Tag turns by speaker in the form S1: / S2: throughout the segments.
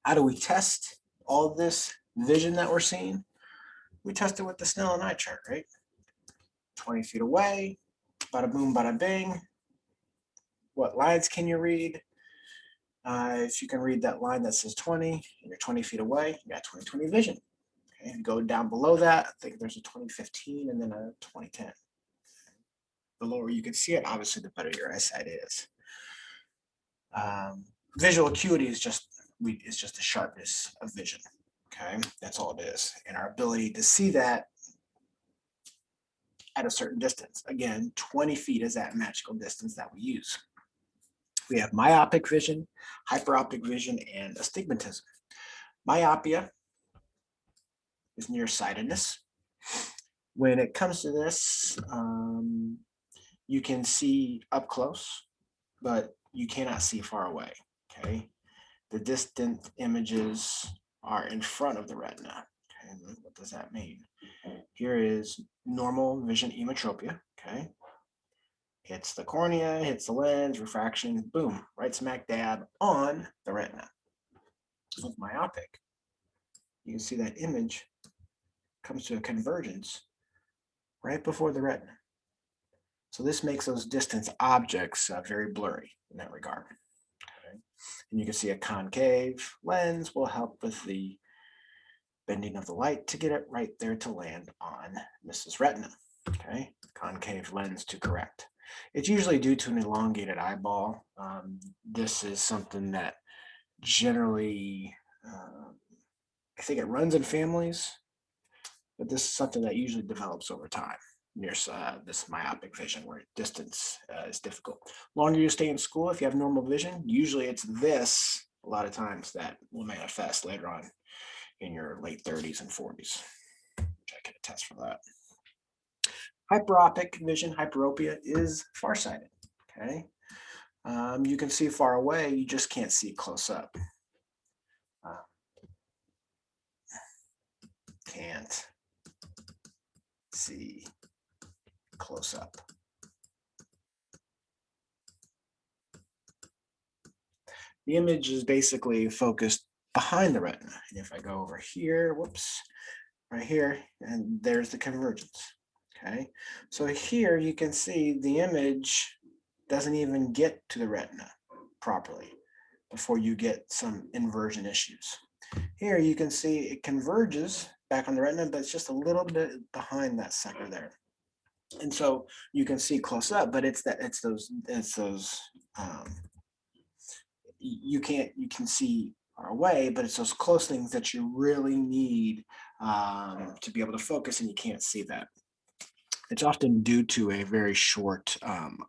S1: How do we test all this vision that we're seeing? We test it with the Snellen eye chart, right? 20 feet away, bada boom, bada bing. What lines can you read? If you can read that line that says 20 and you're 20 feet away, you got 20/20 vision. Okay, and go down below that, I think there's a 20/15 and then a 20/10. The lower you can see it, obviously, the better your eyesight is. Visual acuity is just the sharpness of vision. Okay, that's all it is, and our ability to see that at a certain distance. Again, 20 feet is that magical distance that we use. We have myopic vision, hyperopic vision, and astigmatism. Myopia is nearsightedness. When it comes to this, you can see up close, but you cannot see far away. Okay, the distant images are in front of the retina. Okay, what does that mean? Here is normal vision emmetropia. Okay, hits the cornea, hits the lens, refraction, boom, right smack dab on the retina. With myopic, you can see that image comes to a convergence right before the retina. So this makes those distant objects very blurry in that regard. Okay? And you can see a concave lens will help with the bending of the light to get it right there to land on Mrs. Retina. Okay, concave lens to correct. It's usually due to an elongated eyeball. This is something that generally, I think it runs in families, but this is something that usually develops over time near this myopic vision where distance is difficult. Longer you stay in school, if you have normal vision, usually it's this a lot of times that will manifest later on in your late 30s and 40s, which I can attest for that. Hyperopic vision, hyperopia, is farsighted. Okay, you can see far away, you just can't see close up. Can't see close up. The image is basically focused behind the retina. And if I go over here, whoops, right here, and there's the convergence. Okay, so here you can see the image doesn't even get to the retina properly before you get some inversion issues. Here you can see it converges back on the retina, but it's just a little bit behind that center there. And so you can see close up, but it's those you can see far away, but it's those close things that you really need to be able to focus, and you can't see that. It's often due to a very short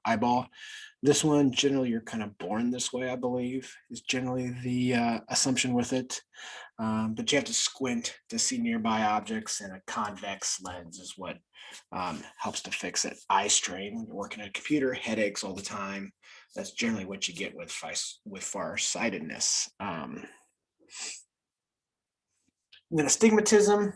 S1: eyeball. This one, generally, you're kind of born this way, I believe, is generally the assumption with it. But you have to squint to see nearby objects, and a convex lens is what helps to fix it. Eye strain when you're working at a computer, headaches all the time. That's generally what you get with farsightedness. Then astigmatism,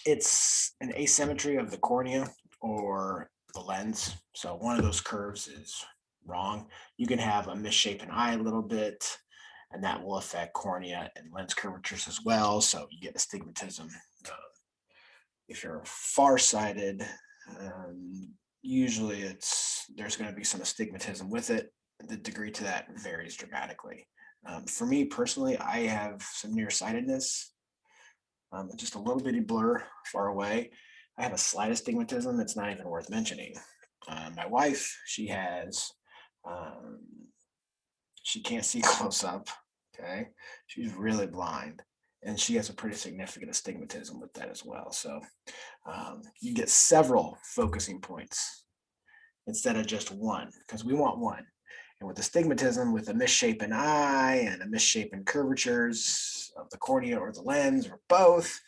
S1: it's an asymmetry of the cornea or the lens. So one of those curves is wrong. You can have a misshapen eye a little bit, and that will affect cornea and lens curvatures as well. So you get astigmatism. If you're farsighted, usually there's going to be some astigmatism with it. The degree to that varies dramatically. For me personally, I have some nearsightedness, just a little bitty blur far away. I have a slight astigmatism that's not even worth mentioning. My wife, she can't see close up. Okay, she's really blind, and she has a pretty significant astigmatism with that as well. So you get several focusing points instead of just one, because we want one. And with astigmatism, with a misshapen eye and a misshapen curvatures of the cornea or the lens or both,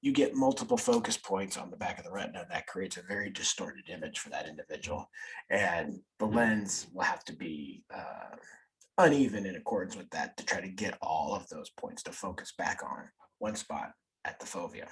S1: you get multiple focus points on the back of the retina. That creates a very distorted image for that individual. And the lens will have to be uneven in accordance with that to try to get all of those points to focus back on one spot at the fovea.